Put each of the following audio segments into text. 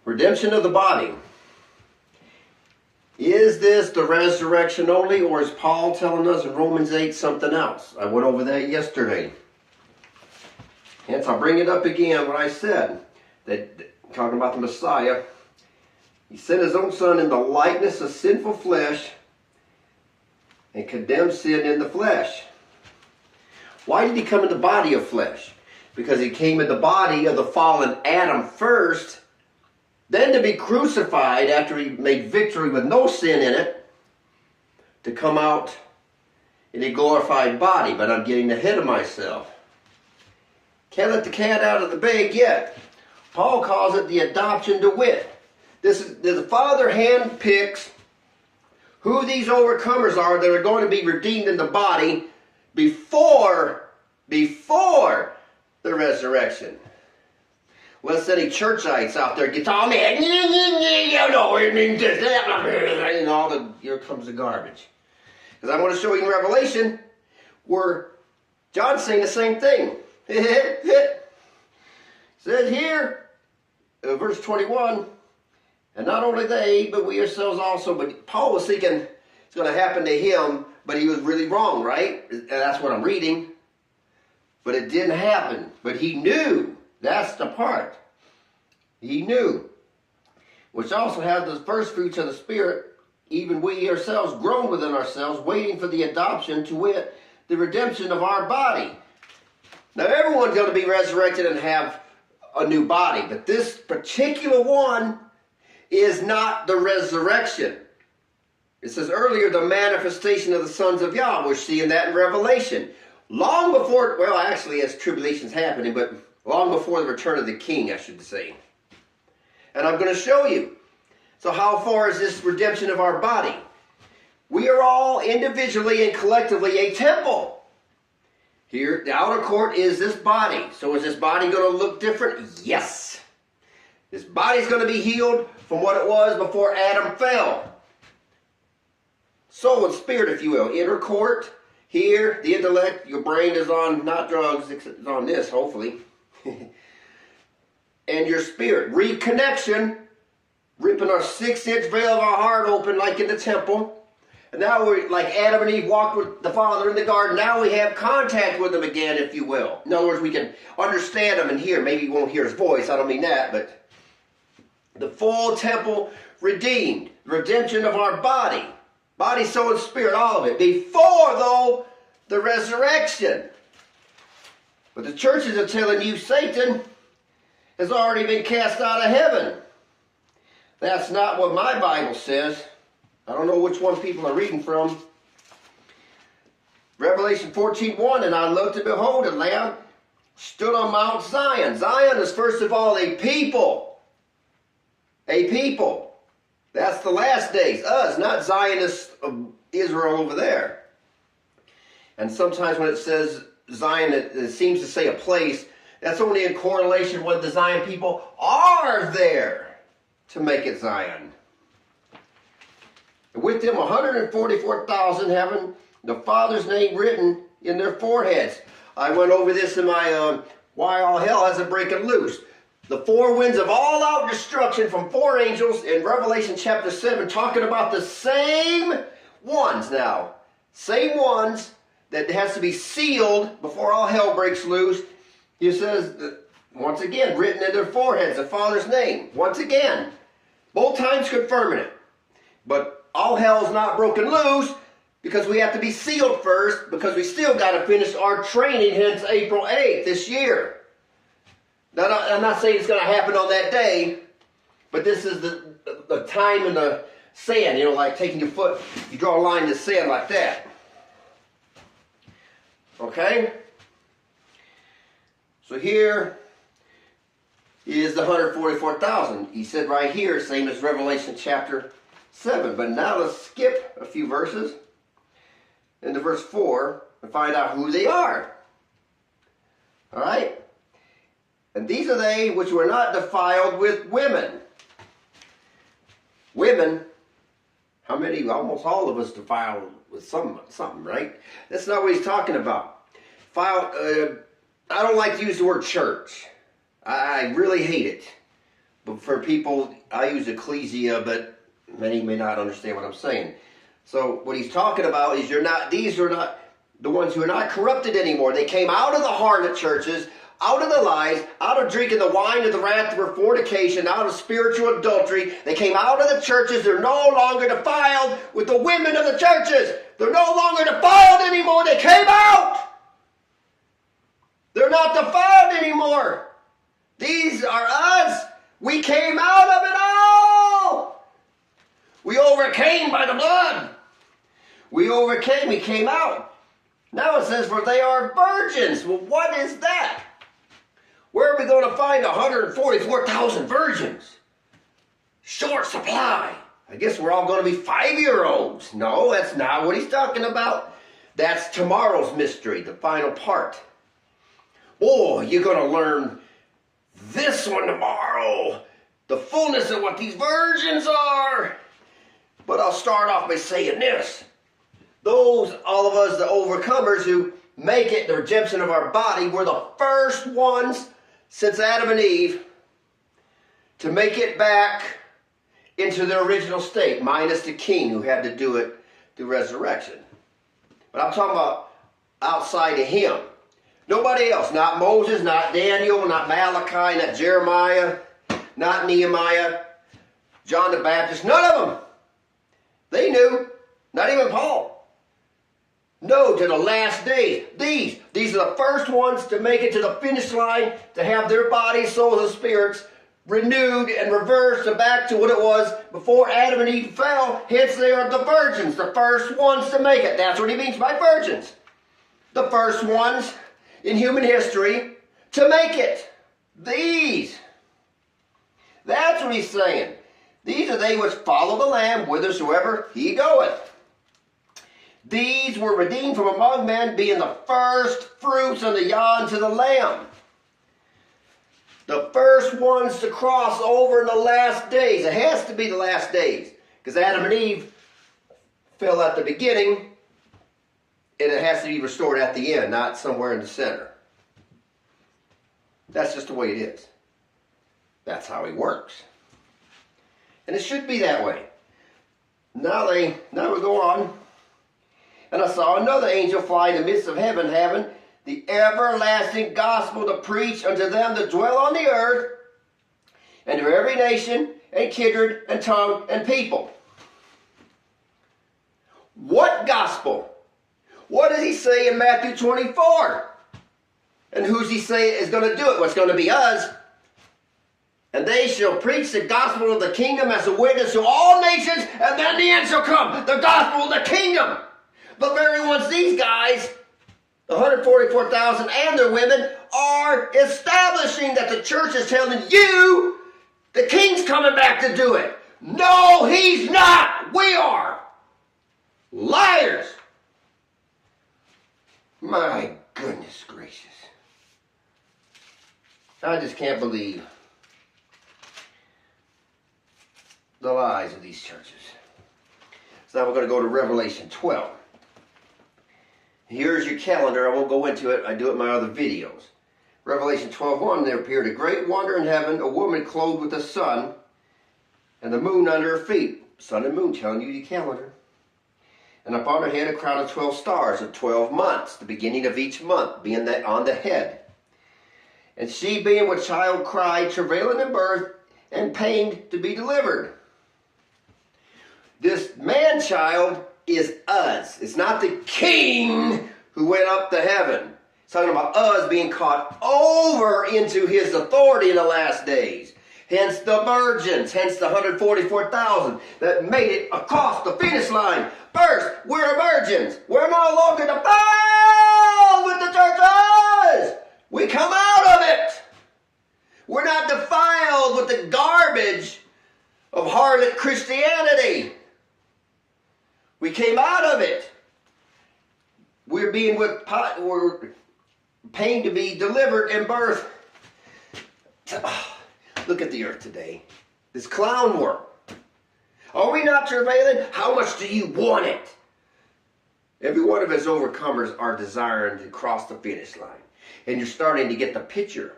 Redemption of the body. Is this the resurrection only, or is Paul telling us in Romans 8 something else? I went over that yesterday. Hence, I'll bring it up again what I said. That talking about the Messiah. He sent his own son in the likeness of sinful flesh and condemned sin in the flesh. Why did he come in the body of flesh? Because he came in the body of the fallen Adam first, then to be crucified after he made victory with no sin in it, to come out in a glorified body. But I'm getting ahead of myself. Can't let the cat out of the bag yet. Paul calls it the adoption to wit. The Father handpicks who these overcomers are that are going to be redeemed in the body before the resurrection. Lest any churchites out there get all mad, and all the here comes the garbage. Because I want to show you in Revelation where John's saying the same thing. It says here, verse 21, and not only they, but we ourselves also. But Paul was thinking it's going to happen to him, but he was really wrong, right? And that's what I'm reading. But it didn't happen. But he knew. That's the part. He knew. Which also has the first fruits of the Spirit, even we ourselves groan within ourselves, waiting for the adoption, to wit, the redemption of our body. Now everyone's going to be resurrected and have a new body. But this particular one is not the resurrection. It says earlier, the manifestation of the sons of Yahweh. We're seeing that in Revelation. Long before, well, actually, as tribulation's happening, but long before the return of the king, I should say. And I'm going to show you. So how far is this redemption of our body? We are all individually and collectively a temple. Here, the outer court is this body. So is this body going to look different? Yes. This body's going to be healed from what it was before Adam fell. Soul and spirit, if you will. Inner court. Here, the intellect, your brain is on, not drugs, it's on this, hopefully. And your spirit. Reconnection. Ripping our 6-inch veil of our heart open like in the temple. And now we're like Adam and Eve walked with the Father in the garden. Now we have contact with him again, if you will. In other words, we can understand him and hear. Maybe you won't hear his voice. I don't mean that, but the full temple redeemed. Redemption of our body. Body, soul, and spirit, all of it. Before, though, the resurrection. But the churches are telling you Satan has already been cast out of heaven. That's not what my Bible says. I don't know which one people are reading from. Revelation 14:1, and I looked and behold, a Lamb stood on Mount Zion. Zion is first of all a people. A people. That's the last days. Us, not Zionists of Israel over there. And sometimes when it says Zion, it seems to say a place. That's only in correlation with the Zion people are there to make it Zion. With them 144,000 having the Father's name written in their foreheads. I went over this in my Why All Hell Hasn't Breaking Loose. The 4 winds of all out destruction from 4 angels in Revelation chapter 7, talking about the same ones now. Same ones that has to be sealed before all hell breaks loose. He says, that, once again, written in their foreheads, the Father's name. Once again, both times confirming it. But all hell's not broken loose because we have to be sealed first, because we still got to finish our training, hence April 8th this year. Now, I'm not saying it's going to happen on that day, but this is the time in the sand, you know, like taking your foot, you draw a line in the sand like that. Okay? So here is the 144,000. He said right here, same as Revelation chapter 7. But now let's skip a few verses into verse 4 and find out who they are. All right? And these are they which were not defiled with women. Women, how many? Almost all of us defiled with something, right? That's not what he's talking about. I don't like to use the word church. I really hate it. But for people, I use ecclesia, but many may not understand what I'm saying. So what he's talking about is these are not the ones who are not corrupted anymore. They came out of the harlot churches, out of the lies, out of drinking the wine of the wrath of fornication, out of spiritual adultery. They came out of the churches. They're no longer defiled with the women of the churches. They're no longer defiled anymore. They came out. They're not defiled anymore. These are us. We came out of it all. We overcame by the blood. We overcame. We came out. Now it says, for they are virgins. Well, what is that? Where are we going to find 144,000 virgins? Short supply. I guess we're all going to be 5-year-olds. No, that's not what he's talking about. That's tomorrow's mystery, the final part. Oh, you're going to learn this one tomorrow. The fullness of what these virgins are. But I'll start off by saying this. All of us, the overcomers who make it the redemption of our body, we're the first ones since Adam and Eve to make it back into their original state, minus the king who had to do it through resurrection. But I'm talking about outside of him. Nobody else, not Moses, not Daniel, not Malachi, not Jeremiah, not Nehemiah, John the Baptist, none of them. They knew, not even Paul. No, to the last days. These are the first ones to make it to the finish line, to have their bodies, souls, and spirits renewed and reversed and back to what it was before Adam and Eve fell. Hence they are the virgins, the first ones to make it. That's what he means by virgins. The first ones in human history to make it. These. That's what he's saying. These are they which follow the Lamb whithersoever he goeth. These were redeemed from among men, being the first fruits unto Yah and to the Lamb. The first ones to cross over in the last days. It has to be the last days. Because Adam and Eve fell at the beginning, and it has to be restored at the end, not somewhere in the center. That's just the way it is. That's how he works. And it should be that way. Now we go on. And I saw another angel fly in the midst of heaven, having the everlasting gospel to preach unto them that dwell on the earth, and to every nation, and kindred, and tongue, and people. What gospel? What does he say in Matthew 24? And who's he say is going to do it? What's going to be us? And they shall preach the gospel of the kingdom as a witness to all nations, and then the end shall come. The gospel of the kingdom. The very ones these guys, the 144,000 and their women, are establishing that the church is telling you the king's coming back to do it. No, he's not. We are. Liars. My goodness gracious. I just can't believe the lies of these churches. So now we're going to go to Revelation 12. Here's your calendar. I won't go into it. I do it in my other videos. Revelation 12:1, there appeared a great wonder in heaven, a woman clothed with the sun and the moon under her feet. Sun and moon telling you your calendar. And upon her head a crown of 12 stars of 12 months, the beginning of each month being that on the head. And she being with child cried, travailing in birth, and pained to be delivered. This man-child is us. It's not the king who went up to heaven. It's talking about us being caught over into his authority in the last days. Hence the virgins, hence the 144,000 that made it across the finish line. First, we're virgins. We're no longer defiled with the churches. We come out of it. We're not defiled with the garbage of harlot Christianity. We came out of it. We're pained to be delivered in birth. Look at the earth today. This clown work. Are we not travailing? How much do you want it? Every one of us overcomers are desiring to cross the finish line. And you're starting to get the picture.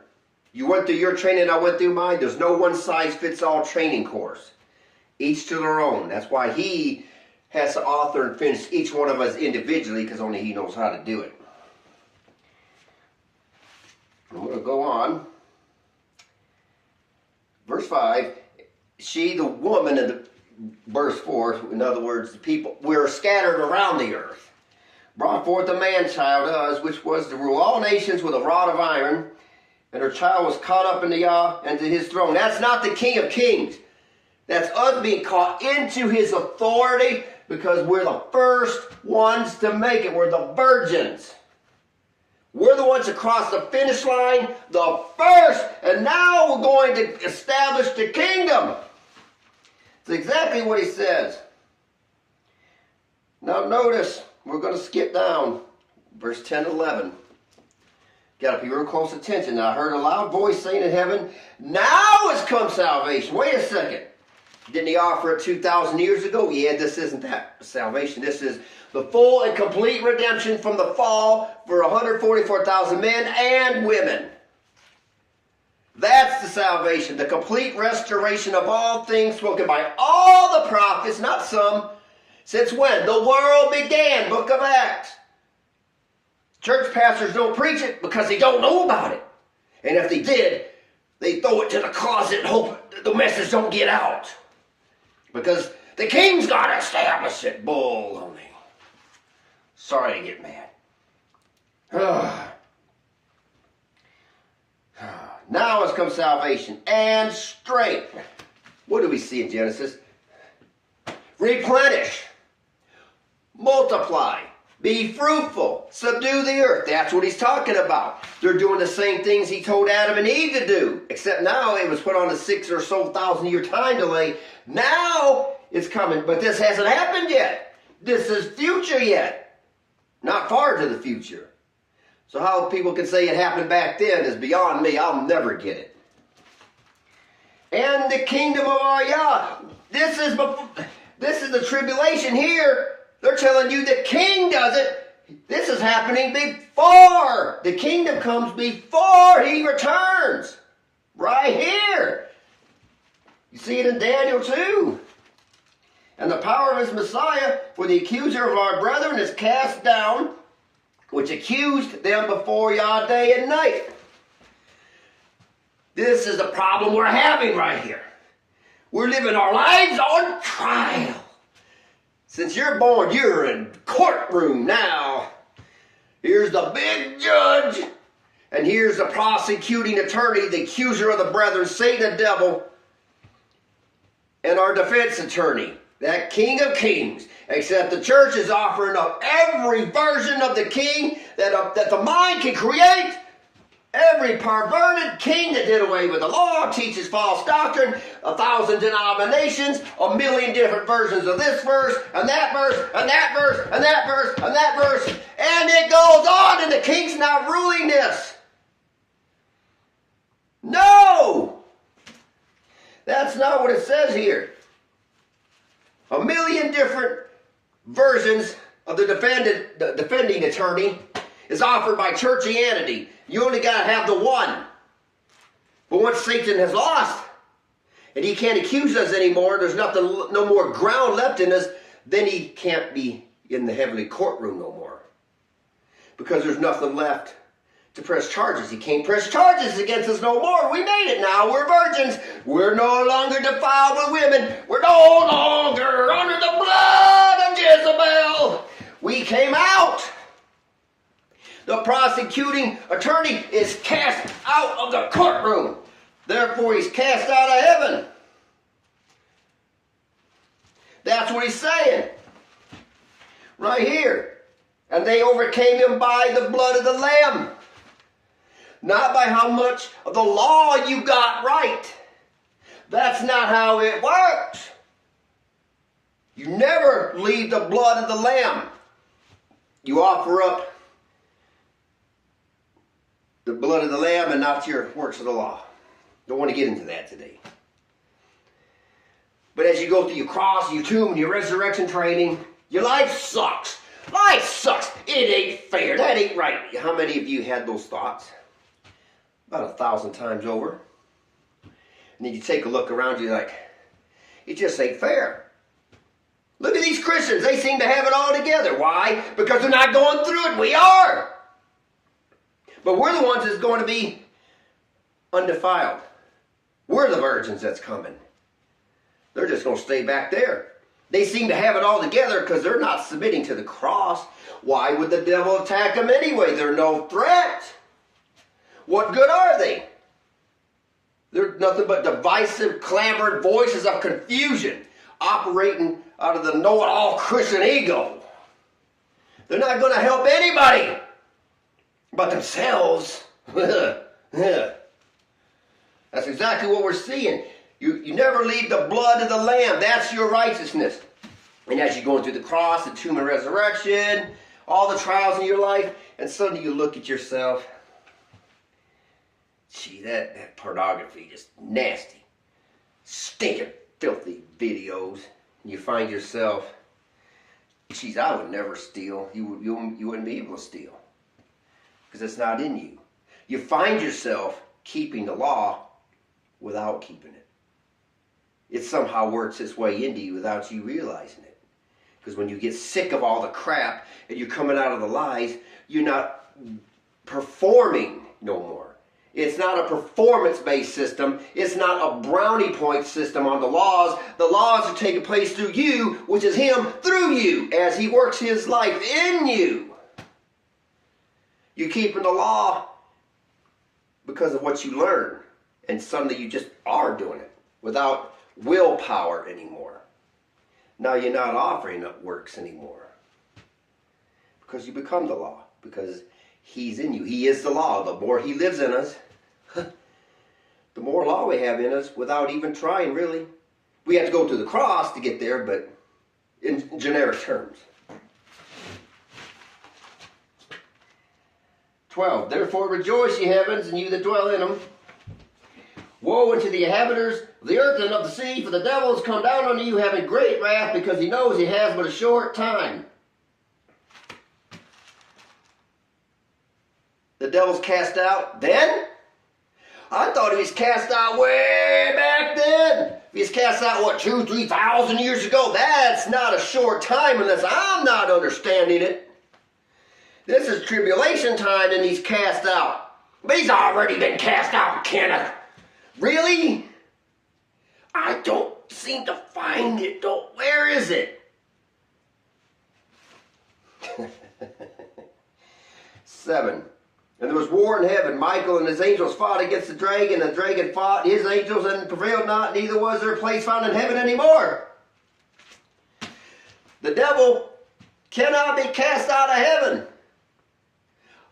You went through your training, I went through mine. There's no one-size-fits-all training course. Each to their own. That's why he has to author and finish each one of us individually, because only he knows how to do it. I'm going to go on. Verse 5. She, the woman, in verse 4, in other words, the people, were scattered around the earth, brought forth a man-child, us, which was to rule all nations with a rod of iron, and her child was caught up into Yah and to his throne. That's not the King of Kings. That's us being caught into his authority, because we're the first ones to make it. We're the virgins. We're the ones that cross the finish line, the first, and now we're going to establish the kingdom. It's exactly what he says. Now notice, we're going to skip down, verse 10 and 11. Got to pay real close attention. Now I heard a loud voice saying in heaven, now has come salvation. Wait a second. Didn't he offer it 2,000 years ago? Yeah, this isn't that salvation. This is the full and complete redemption from the fall for 144,000 men and women. That's the salvation, the complete restoration of all things spoken by all the prophets, not some. Since when? The world began, Book of Acts. Church pastors don't preach it because they don't know about it. And if they did, they throw it to the closet and hope the message don't get out. Because the king's got to establish it. Bull on me. Sorry to get mad. Now has come salvation and strength. What do we see in Genesis? Replenish. Multiply. Be fruitful. Subdue the earth. That's what he's talking about. They're doing the same things he told Adam and Eve to do. Except now it was put on a 6 or so thousand year time delay. Now it's coming. But this hasn't happened yet. This is future yet. Not far to the future. So how people can say it happened back then is beyond me. I'll never get it. And the kingdom of our Yah. This is the tribulation here. They're telling you the king does it. This is happening before. The kingdom comes before he returns. Right here. You see it in Daniel 2. And the power of his Messiah, for the accuser of our brethren is cast down, which accused them before Yah day and night. This is the problem we're having right here. We're living our lives on trial. Since you're born, you're in courtroom now. Here's the big judge, and here's the prosecuting attorney, the accuser of the brethren, Satan the devil, and our defense attorney, that King of Kings. Except the church is offering up every version of the king that the mind can create. Every perverted king that did away with the law, teaches false doctrine, 1,000 denominations, 1,000,000 different versions of this verse, and that verse, and that verse, and that verse, and that verse. And it goes on, and the king's not ruling this. No! That's not what it says here. 1,000,000 different versions of the defending attorney is offered by churchianity. You only got to have the one. But once Satan has lost, and he can't accuse us anymore, there's no more ground left in us, then he can't be in the heavenly courtroom no more. Because there's nothing left to press charges. He can't press charges against us no more. We made it now. We're virgins. We're no longer defiled with women. We're no longer under the blood of Jezebel. We came out. The prosecuting attorney is cast out of the courtroom. Therefore, he's cast out of heaven. That's what he's saying. Right here. And they overcame him by the blood of the Lamb. Not by how much of the law you got right. That's not how it works. You never leave the blood of the Lamb. You offer up the blood of the Lamb and not your works of the law. Don't want to get into that today. But as you go through your cross, your tomb, and your resurrection training, your life sucks. Life sucks. It ain't fair. That ain't right. How many of you had those thoughts? about 1,000 times over. And then you take a look around you like, it just ain't fair. Look at these Christians. They seem to have it all together. Why? Because they're not going through it. We are. But we're the ones that's going to be undefiled. We're the virgins that's coming. They're just going to stay back there. They seem to have it all together because they're not submitting to the cross. Why would the devil attack them anyway? They're no threat. What good are they? They're nothing but divisive, clamored voices of confusion operating out of the know-it-all Christian ego. They're not going to help anybody but themselves. That's exactly what we're seeing. You never leave the blood of the Lamb. That's your righteousness. And as you're going through the cross, the tomb and resurrection, all the trials in your life, and suddenly you look at yourself. Gee, that pornography is nasty. Stinking, filthy videos. And you find yourself, geez, I would never steal. You wouldn't be able to steal. Because it's not in you. You find yourself keeping the law without keeping it. It somehow works its way into you without you realizing it. Because when you get sick of all the crap and you're coming out of the lies, you're not performing no more. It's not a performance-based system. It's not a brownie point system on the laws. The laws are taking place through you, which is Him through you, as He works His life in you. You're keeping the law because of what you learn. And suddenly you just are doing it without willpower anymore. Now you're not offering up works anymore. Because you become the law. Because He's in you. He is the law. The more He lives in us, the more law we have in us without even trying, really. We have to go to the cross to get there, but in generic terms. 12. Therefore rejoice, ye heavens, and you that dwell in them. Woe unto the inhabitants of the earth and of the sea, for the devil is come down unto you, having great wrath, because he knows he has but a short time. The devil's cast out then? I thought he was cast out way back then. He was cast out, what, 2,000, 3,000 years ago? That's not a short time unless I'm not understanding it. This is tribulation time and he's cast out. But he's already been cast out, Kenneth. Really? I don't seem to find it. Where is it? 7. And there was war in heaven. Michael and his angels fought against the dragon. The dragon fought his angels and prevailed not. Neither was there a place found in heaven anymore. The devil cannot be cast out of heaven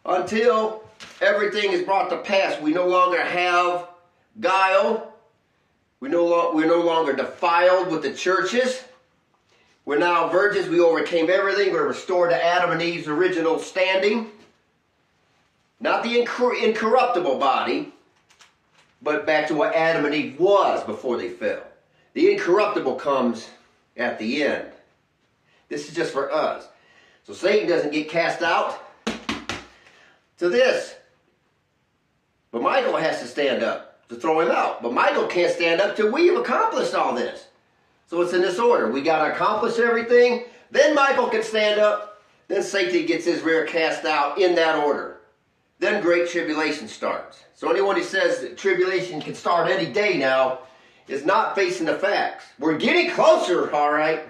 until everything is brought to pass. We no longer have guile. We're no longer defiled with the churches. We're now virgins. We overcame everything. We're restored to Adam and Eve's original standing. Not the incorruptible body, but back to what Adam and Eve was before they fell. The incorruptible comes at the end. This is just for us. So Satan doesn't get cast out to this. But Michael has to stand up to throw him out. But Michael can't stand up till we've accomplished all this. So it's in this order. We got to accomplish everything. Then Michael can stand up. Then Satan gets his rear cast out in that order. Then great tribulation starts. So anyone who says that tribulation can start any day now is not facing the facts. We're getting closer, all right.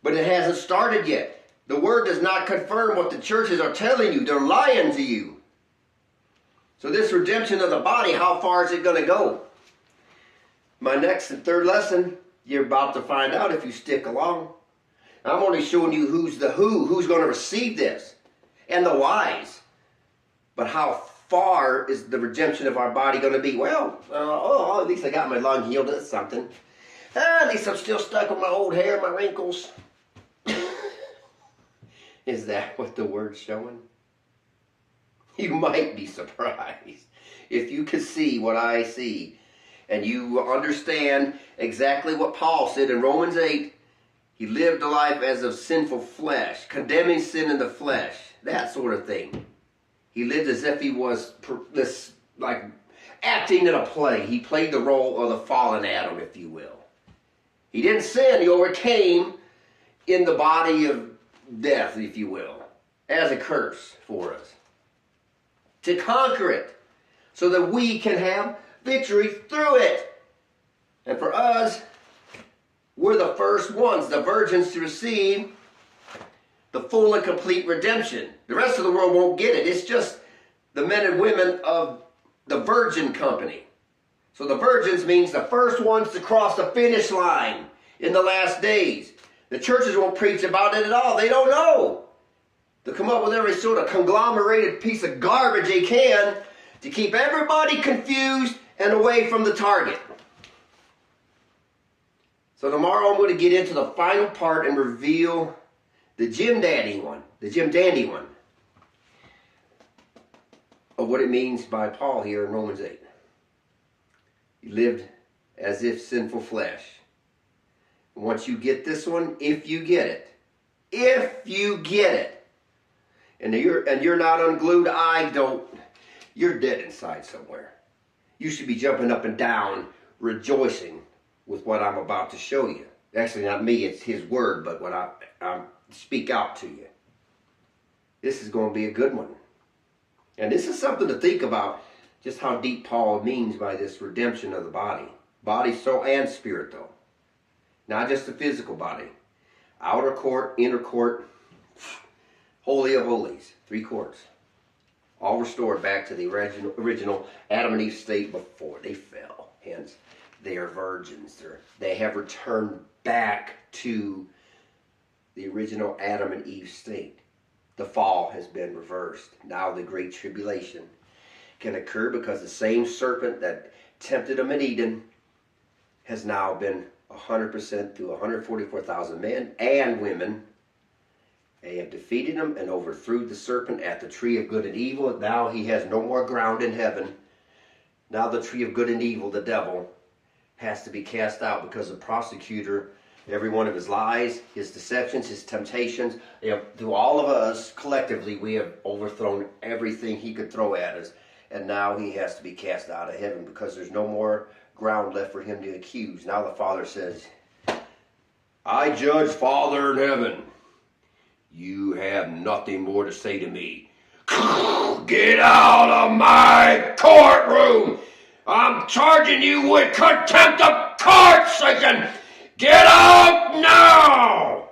But it hasn't started yet. The word does not confirm what the churches are telling you. They're lying to you. So this redemption of the body, how far is it going to go? My next and third lesson, you're about to find out if you stick along. I'm only showing you who's going to receive this. And the whys. But how far is the redemption of our body going to be? Well, at least I got my lung healed. That's something. At least I'm still stuck with my old hair, my wrinkles. Is that what the word's showing? You might be surprised if you could see what I see. And you understand exactly what Paul said in Romans 8. He lived a life as of sinful flesh, condemning sin in the flesh. That sort of thing. He lived as if he was this, like, acting in a play. He played the role of the fallen Adam, if you will. He didn't sin. He overcame in the body of death, if you will, as a curse for us. To conquer it, so that we can have victory through it. And for us, we're the first ones, the virgins, to receive the full and complete redemption. The rest of the world won't get it. It's just the men and women of the virgin company. So the virgins means the first ones to cross the finish line in the last days. The churches won't preach about it at all. They don't know. They'll come up with every sort of conglomerated piece of garbage they can to keep everybody confused and away from the target. So tomorrow I'm going to get into the final part and reveal the Jim Dandy one of what it means by Paul here in Romans 8. He lived as if sinful flesh. Once you get this one, if you get it, and you're not unglued, you're dead inside somewhere. You should be jumping up and down, rejoicing with what I'm about to show you. Actually, not me, it's his word, but what I speak out to you. This is going to be a good one. And this is something to think about, just how deep Paul means by this redemption of the body. Body, soul, and spirit, though. Not just the physical body. Outer court, inner court, holy of holies. 3 courts. All restored back to the original Adam and Eve state before they fell. Hence, they are virgins. They have returned back to the original Adam and Eve state. The fall has been reversed. Now the great tribulation can occur because the same serpent that tempted them in Eden has now been 100% through 144,000 men and women. They have defeated him and overthrew the serpent at the tree of good and evil. Now he has no more ground in heaven. Now the tree of good and evil, the devil, has to be cast out because the prosecutor, every one of his lies, his deceptions, his temptations, through all of us collectively, we have overthrown everything he could throw at us. And now he has to be cast out of heaven because there's no more ground left for him to accuse. Now the Father says, I judge, Father in heaven. You have nothing more to say to me. Get out of my courtroom. I'm charging you with contempt of court, Satan. Get out now.